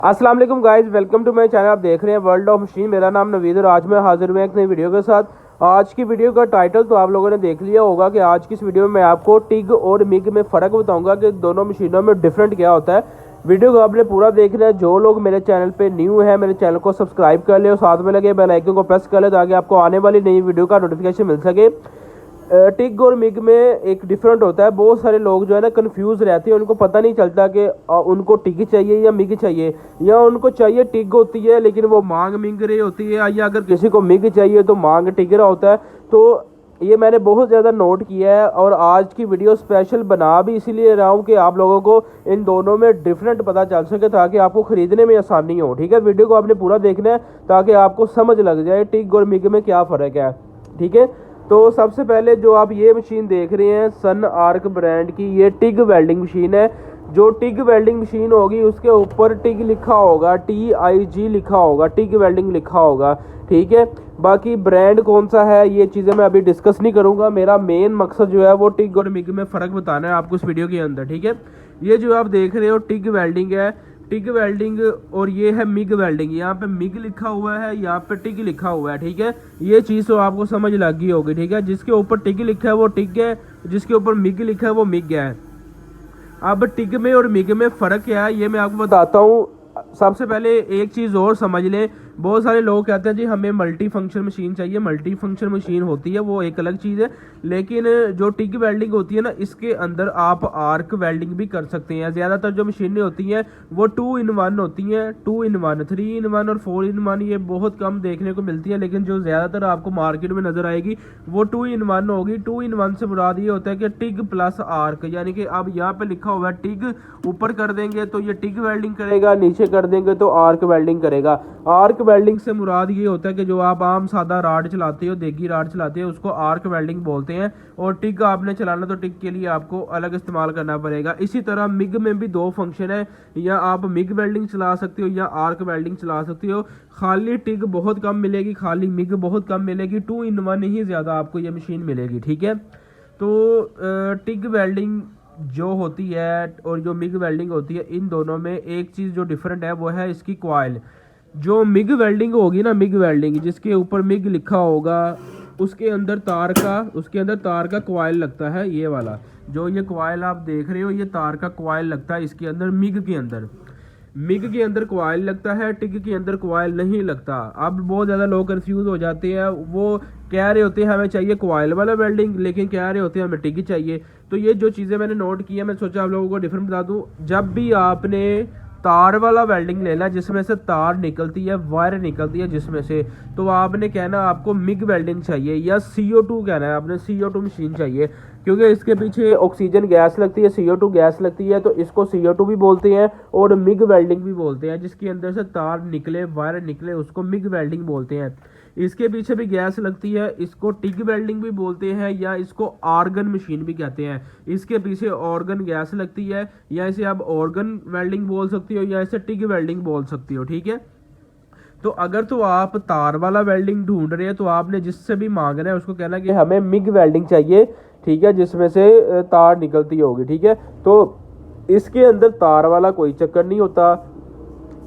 अस्सलाम वालेकुम guys, welcome to my channel. आप देख रहे हैं वर्ल्ड ऑफ मशीन। मेरा नाम नवीद और आज मैं हाजिर हूँ एक नई वीडियो के साथ। आज की वीडियो का टाइटल तो आप लोगों ने देख लिया होगा कि आज की इस वीडियो में मैं आपको टिग और मिग में फ़र्क बताऊंगा कि दोनों मशीनों में डिफरेंट क्या होता है। वीडियो को आपने पूरा देखना है। जो लोग मेरे चैनल पे न्यू है मेरे चैनल को सब्सक्राइब कर ले और साथ में लगे बेल आइकन को प्रेस कर ले ताकि आपको आने वाली नई वीडियो का नोटिफिकेशन मिल सके। टिग और मिग में एक डिफरेंट होता है। बहुत सारे लोग जो है ना कंफ्यूज रहते हैं, उनको पता नहीं चलता कि उनको टिग चाहिए या मिग चाहिए, या उनको चाहिए टिग होती है लेकिन वो मांग मिग रही होती है, या अगर किसी को मिग चाहिए तो मांग टिग रहा होता है। तो ये मैंने बहुत ज़्यादा नोट किया है और आज की वीडियो स्पेशल बना भी इसीलिए रहा हूँ कि आप लोगों को इन दोनों में डिफरेंट पता चल सके ताकि आपको ख़रीदने में आसानी हो। ठीक है, वीडियो को आपने पूरा देखना है ताकि आपको समझ लग जाए टिग और मिग में क्या फ़र्क है। ठीक है, तो सबसे पहले जो आप ये मशीन देख रहे हैं सन आर्क ब्रांड की, ये टिग वेल्डिंग मशीन है। जो टिग वेल्डिंग मशीन होगी उसके ऊपर टिग लिखा होगा, TIG लिखा होगा, टिग वेल्डिंग लिखा होगा। ठीक है, बाकी ब्रांड कौन सा है ये चीज़ें मैं अभी डिस्कस नहीं करूँगा। मेरा मेन मकसद जो है वो टिग और मिग में फ़र्क बताना है आपको इस वीडियो के अंदर। ठीक है, ये जो आप देख रहे हो टिग वेल्डिंग है, टिग वेल्डिंग, और ये है मिग वेल्डिंग। यहाँ पे मिग लिखा हुआ है, यहाँ पे टिग लिखा हुआ है। ठीक है, ये चीज़ तो आपको समझ लग गई होगी। ठीक है, जिसके ऊपर टिग लिखा है वो टिग है, जिसके ऊपर मिग लिखा है वो मिग है। अब टिग में और मिग में फ़र्क क्या है ये मैं आपको बताता हूँ। सबसे पहले एक चीज़ और समझ लें, बहुत सारे लोग कहते हैं जी हमें मल्टी फंक्शन मशीन चाहिए। मल्टी फंक्शन मशीन होती है वो एक अलग चीज़ है, लेकिन जो टिग वेल्डिंग होती है ना इसके अंदर आप आर्क वेल्डिंग भी कर सकते हैं। ज़्यादातर जो मशीनें होती हैं वो 2 in 1 होती हैं, 2 in 1, 3 in 1 और 4 in 1 ये बहुत कम देखने को मिलती है, लेकिन जो ज़्यादातर आपको मार्केट में नज़र आएगी वो 2 in 1 होगी। 2 in 1 से मुराद ये होता है कि टिग प्लस आर्क, यानी कि अब यहाँ पे लिखा हुआ है टिग, ऊपर कर देंगे तो ये टिग वेल्डिंग करेगा, नीचे कर देंगे तो आर्क वेल्डिंग करेगा। आर्क वेल्डिंग से मुराद ये होता है कि जो आप आम सादा राड चलाते हो, देगी राड चलाते हो, उसको आर्क वेल्डिंग बोलते हैं। और टिग आपने चलाना तो टिग के लिए आपको अलग इस्तेमाल करना पड़ेगा। इसी तरह मिग में भी 2 फंक्शन है, या आप मिग वेल्डिंग चला सकते हो या आर्क वेल्डिंग चला सकते हो। खाली टिग बहुत कम मिलेगी, खाली मिग बहुत कम मिलेगी, 2 in 1 ही ज़्यादा आपको ये मशीन मिलेगी। ठीक है, तो टिग वेल्डिंग जो होती है और जो मिग वेल्डिंग होती है, इन दोनों में एक चीज़ जो डिफरेंट है वो है इसकी कॉइल। जो मिग वेल्डिंग होगी ना, मिग वेल्डिंग जिसके ऊपर मिग लिखा होगा उसके अंदर तार का कॉइल लगता है। ये वाला जो ये कॉइल आप देख रहे हो ये तार का कॉइल लगता है इसके अंदर। मिग के अंदर कॉइल लगता है, टिग के अंदर कॉइल नहीं लगता। अब बहुत ज़्यादा लोग कंफ्यूज हो जाते हैं, वो कह रहे होते हैं हमें चाहिए कॉइल वाला वेल्डिंग, लेकिन कह रहे होते हैं हमें टिग चाहिए। तो ये जो चीज़ें मैंने नोट की है मैं सोचा आप लोगों को डिफरेंट बता दूँ। जब भी आपने तार वाला वेल्डिंग लेना जिसमें से तार निकलती है, वायर निकलती है जिसमें से, तो आपने कहना आपको मिग वेल्डिंग चाहिए, या CO2 कहना है आपने, CO2 मशीन चाहिए, क्योंकि इसके पीछे ऑक्सीजन गैस लगती है, CO2 गैस लगती है, तो इसको CO2 भी बोलते हैं और मिग वेल्डिंग भी बोलते हैं। जिसके अंदर से तार निकले, वायर निकले, उसको मिग वेल्डिंग बोलते हैं। इसके पीछे भी गैस लगती है, इसको टिग वेल्डिंग भी बोलते हैं, या इसको आर्गन मशीन भी कहते हैं। इसके पीछे ऑर्गन गैस लगती है, या इसे आप ऑर्गन वेल्डिंग बोल सकते हो या इसे टिग वेल्डिंग बोल सकते हो। ठीक है, तो अगर तो आप तार वाला वेल्डिंग ढूंढ रहे हैं तो आपने जिससे भी मांगना है उसको कहना कि हमें मिग वेल्डिंग चाहिए। ठीक है, जिसमें से तार निकलती होगी। ठीक है, तो इसके अंदर तार वाला कोई चक्कर नहीं होता,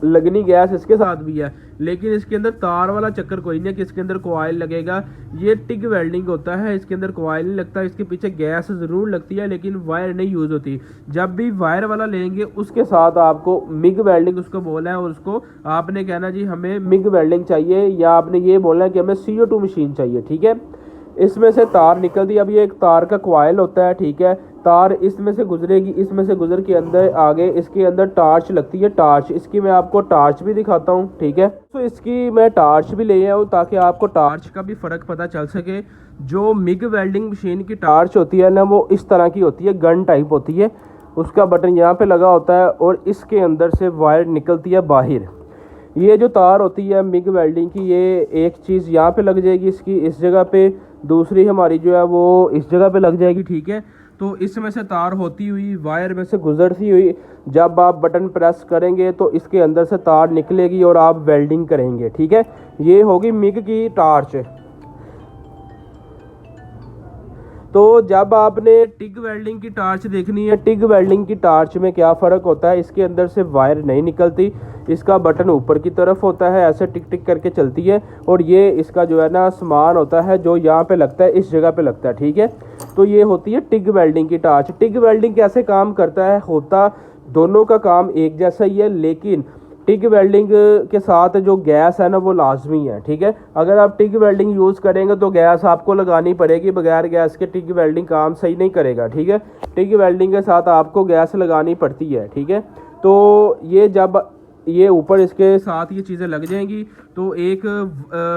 लगनी गैस इसके साथ भी है, लेकिन इसके अंदर तार वाला चक्कर कोई नहीं है कि इसके अंदर कॉइल लगेगा। ये टिग वेल्डिंग होता है, इसके अंदर कॉइल नहीं लगता, इसके पीछे गैस ज़रूर लगती है लेकिन वायर नहीं यूज़ होती। जब भी वायर वाला लेंगे उसके साथ आपको मिग वेल्डिंग उसको बोलना है, और उसको आपने कहना जी हमें मिग वेल्डिंग चाहिए, या आपने ये बोलना है कि हमें CO2 मशीन चाहिए। ठीक है, इसमें से तार निकलती है। अब ये एक तार का कॉइल होता है। ठीक है, तार इसमें से गुजरेगी, इसमें से गुजर के अंदर आगे इसके अंदर टार्च लगती है। टार्च इसकी मैं आपको टार्च भी दिखाता हूँ। ठीक है, तो इसकी मैं टार्च भी ले आया हूँ ताकि आपको टार्च का भी फ़र्क पता चल सके। जो मिग वेल्डिंग मशीन की टार्च होती है ना वो इस तरह की होती है, गन टाइप होती है, उसका बटन यहाँ पे लगा होता है और इसके अंदर से वायर निकलती है बाहर। ये जो तार होती है मिग वेल्डिंग की, ये एक चीज़ यहाँ पे लग जाएगी इसकी इस जगह पे, दूसरी हमारी जो है वो इस जगह पे लग जाएगी। ठीक है, तो इसमें से तार होती हुई वायर में से गुजरती हुई जब आप बटन प्रेस करेंगे तो इसके अंदर से तार निकलेगी और आप वेल्डिंग करेंगे। ठीक है, ये होगी मिग की टार्च। तो जब आपने टिग वेल्डिंग की टार्च देखनी है, टिग वेल्डिंग की टार्च में क्या फ़र्क होता है, इसके अंदर से वायर नहीं निकलती, इसका बटन ऊपर की तरफ होता है, ऐसे टिक टिक करके चलती है, और ये इसका जो है ना सामान होता है जो यहाँ पे लगता है, इस जगह पे लगता है, ठीक है। तो ये होती है टिग वेल्डिंग की टार्च। टिग वेल्डिंग कैसे काम करता है, होता दोनों का काम एक जैसा ही है, लेकिन टिग वेल्डिंग के साथ जो गैस है ना वो लाजमी है, ठीक है। अगर आप टिग वेल्डिंग यूज़ करेंगे तो गैस आपको लगानी पड़ेगी, बगैर गैस के टिग वेल्डिंग काम सही नहीं करेगा, ठीक है। टिग वेल्डिंग के साथ आपको गैस लगानी पड़ती है, ठीक है। तो ये जब ये ऊपर इसके साथ ये चीज़ें लग जाएंगी तो एक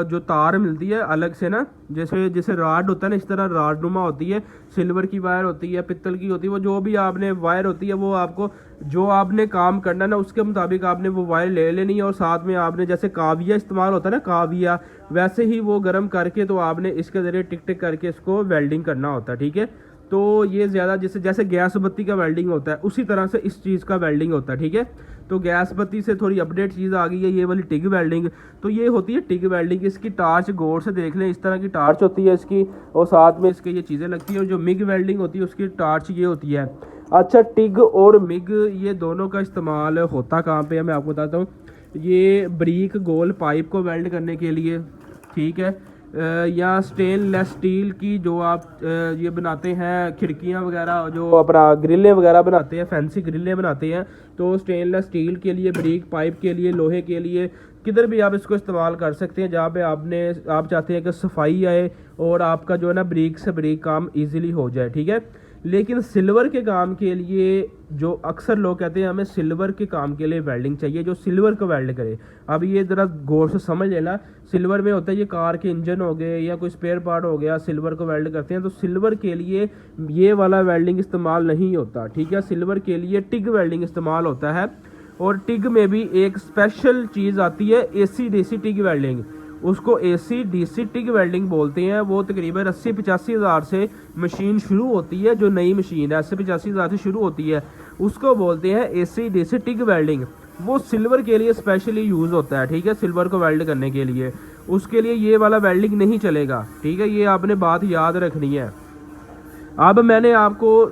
जो तार मिलती है अलग से ना, जैसे जैसे राड होता है ना, इस तरह राड नुमा होती है, सिल्वर की वायर होती है, पित्तल की होती है, वो जो भी आपने वायर होती है वो आपको जो आपने काम करना है ना उसके मुताबिक आपने वो वायर ले लेनी है, और साथ में आपने जैसे काविया इस्तेमाल होता है ना, काविया, वैसे ही वो गर्म करके तो आपने इसके ज़रिए टिक टिक करके इसको वेल्डिंग करना होता है, ठीक है। तो ये ज़्यादा जैसे जैसे गैस बत्ती का वेल्डिंग होता है उसी तरह से इस चीज़ का वेल्डिंग होता है, ठीक है। तो गैस बत्ती से थोड़ी अपडेट चीज़ आ गई है ये वाली टिग वेल्डिंग। तो ये होती है टिग वेल्डिंग। इसकी टार्च गौर से देख लें, इस तरह की टार्च होती है इसकी, और साथ में इसके ये चीज़ें लगती है। और जो मिग वेल्डिंग होती है उसकी टार्च ये होती है। अच्छा, टिग और मिग ये दोनों का इस्तेमाल होता कहाँ पे है मैं आपको बताता हूँ। ये बारीक गोल पाइप को वेल्ड करने के लिए, ठीक है, या स्टेनलेस स्टील की जो आप ये बनाते हैं खिड़कियां वगैरह, जो अपना ग्रिलें वगैरह बनाते हैं, फैंसी ग्रिलें बनाते हैं, तो स्टेनलेस स्टील के लिए, बारीक पाइप के लिए, लोहे के लिए, किधर भी आप इसको इस्तेमाल कर सकते हैं जहाँ पे आप चाहते हैं कि सफाई आए और आपका जो है ना बारीक से बारीक काम ईजिली हो जाए, ठीक है। लेकिन सिल्वर के काम के लिए जो अक्सर लोग कहते हैं हमें सिल्वर के काम के लिए वेल्डिंग चाहिए, जो सिल्वर को वेल्ड करे। अब ये ज़रा गौर से समझ लेना, सिल्वर में होता है ये कार के इंजन हो गए या कोई स्पेयर पार्ट हो गया, सिल्वर को वेल्ड करते हैं, तो सिल्वर के लिए ये वाला वेल्डिंग इस्तेमाल नहीं होता, ठीक है। सिल्वर के लिए टिग वेल्डिंग इस्तेमाल होता है। और टिग में भी एक स्पेशल चीज़ आती है, AC DC टिग वेल्डिंग। उसको AC DC टिग वेल्डिंग बोलते हैं। वो तकरीबन 80-85 हज़ार से मशीन शुरू होती है, जो नई मशीन है 80-85 हज़ार से शुरू होती है, उसको बोलते हैं AC DC टिग वेल्डिंग। वो सिल्वर के लिए स्पेशली यूज़ होता है, ठीक है, सिल्वर को वेल्ड करने के लिए। उसके लिए ये वाला वेल्डिंग नहीं चलेगा, ठीक है, ये आपने बात याद रखनी है। अब मैंने आपको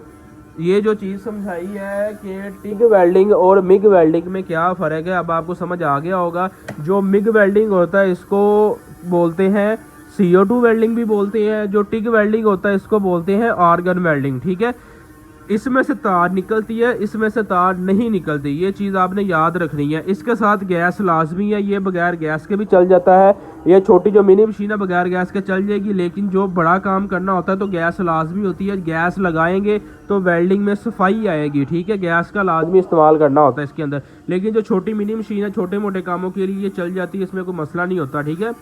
ये जो चीज़ समझाई है कि टिग वेल्डिंग और मिग वेल्डिंग में क्या फ़र्क है, अब आपको समझ आ गया होगा। जो मिग वेल्डिंग होता है इसको बोलते हैं CO2 वेल्डिंग भी बोलते हैं, जो टिग वेल्डिंग होता है इसको बोलते हैं आर्गन वेल्डिंग, ठीक है। इसमें से तार निकलती है, इसमें से तार नहीं निकलती, ये चीज़ आपने याद रखनी है। इसके साथ गैस लाजमी है, ये बगैर गैस के भी चल जाता है। ये छोटी जो मिनी मशीन है बगैर गैस के चल जाएगी, लेकिन जो बड़ा काम करना होता है तो गैस लाजमी होती है। गैस लगाएंगे तो वेल्डिंग में सफाई आएगी, ठीक है, गैस का लाजमी इस्तेमाल करना होता है इसके अंदर। लेकिन जो छोटी मिनी मशीन है छोटे मोटे कामों के लिए ये चल जाती है, इसमें कोई मसला नहीं होता, ठीक है।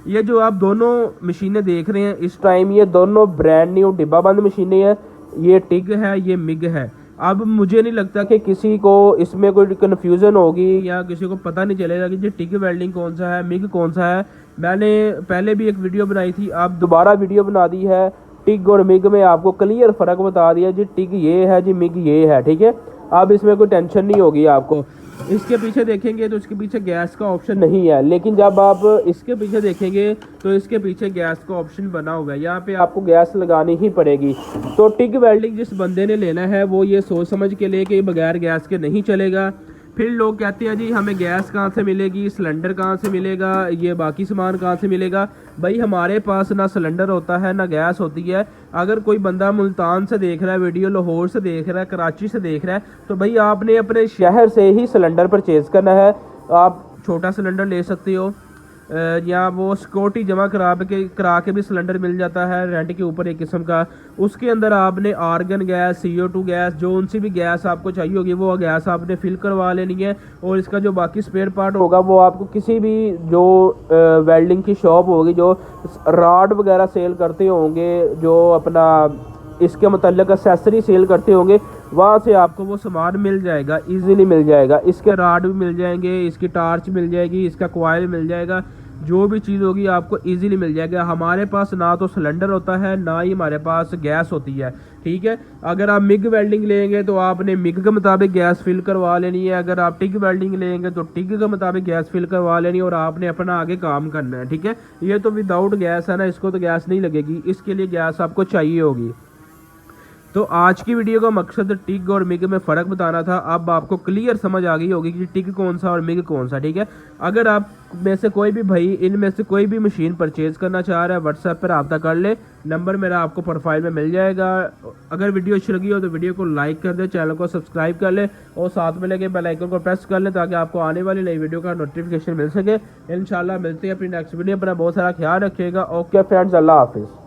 ये जो आप दोनों मशीनें देख रहे हैं इस टाइम, ये दोनों ब्रांड न्यू डिब्बाबंद मशीनें हैं। ये टिग है, ये मिग है। अब मुझे नहीं लगता कि किसी को इसमें कोई कन्फ्यूज़न होगी या किसी को पता नहीं चलेगा कि ये टिग वेल्डिंग कौन सा है, मिग कौन सा है। मैंने पहले भी एक वीडियो बनाई थी, अब दोबारा वीडियो बना दी है। टिग और मिग में आपको क्लियर फ़र्क बता दिया जी, टिग ये है जी, मिग ये है, ठीक है। अब इसमें कोई टेंशन नहीं होगी आपको। इसके पीछे देखेंगे तो इसके पीछे गैस का ऑप्शन नहीं है, लेकिन जब आप इसके पीछे देखेंगे तो इसके पीछे गैस का ऑप्शन बना हुआ है। यहाँ पे आपको गैस लगानी ही पड़ेगी। तो टिग वेल्डिंग जिस बंदे ने लेना है वो ये सोच समझ के ले कि बगैर गैस के नहीं चलेगा। फिर लोग कहते हैं जी हमें गैस कहाँ से मिलेगी, सिलेंडर कहाँ से मिलेगा, ये बाकी सामान कहाँ से मिलेगा। भाई हमारे पास ना सिलेंडर होता है ना गैस होती है। अगर कोई बंदा मुल्तान से देख रहा है वीडियो, लाहौर से देख रहा है, कराची से देख रहा है, तो भाई आपने अपने शहर से ही सिलेंडर परचेज़ करना है। आप छोटा सिलेंडर ले सकते हो, या वो सिक्योरिटी जमा करा के भी सिलेंडर मिल जाता है रेंट के ऊपर एक किस्म का। उसके अंदर आपने आर्गन गैस, CO2 गैस, जो उनसे भी गैस आपको चाहिए होगी वो गैस आपने फिल करवा लेनी है। और इसका जो बाकी स्पेयर पार्ट होगा वो आपको किसी भी जो वेल्डिंग की शॉप होगी, जो रॉड वगैरह सेल करते होंगे, जो अपना इसके मतलब एक्सेसरी सेल करते होंगे, वहाँ से आपको वो सामान मिल जाएगा, इजीली मिल जाएगा। इसके रॉड भी मिल जाएंगे, इसकी टार्च मिल जाएगी, इसका कॉइल मिल जाएगा, जो भी चीज़ होगी आपको इजीली मिल जाएगा। हमारे पास ना तो सिलेंडर होता है ना ही हमारे पास गैस होती है, ठीक है। अगर आप मिग वेल्डिंग लेंगे तो आपने मिग के मुताबिक गैस फिल करवा लेनी है। अगर आप टिग वेल्डिंग लेंगे तो टिग के मुताबिक गैस फिल करवा लेनी है और आपने अपना आगे काम करना है, ठीक है। ये तो विदाउट गैस है ना, इसको तो गैस नहीं लगेगी, इसके लिए गैस आपको चाहिए होगी। तो आज की वीडियो का मकसद टिग और मिग में फ़र्क बताना था। अब आपको क्लियर समझ आ गई होगी कि टिग कौन सा और मिग कौन सा, ठीक है। अगर आप में से कोई भी भाई इनमें से कोई भी मशीन परचेज़ करना चाह रहा है, व्हाट्सएप पर रब्ता कर ले, नंबर मेरा आपको प्रोफाइल में मिल जाएगा। अगर वीडियो अच्छी लगी हो तो वीडियो को लाइक कर दे, चैनल को सब्सक्राइब कर ले और साथ में लेके बेल आइकन को प्रेस कर ले ताकि आपको आने वाली नई वीडियो का नोटिफिकेशन मिल सके। इंशाल्लाह मिलते हैं अपनी नेक्स्ट वीडियो पर। बहुत सारा ख्याल रखिएगा। ओके फ्रेंड्स, अल्लाह हाफिज़।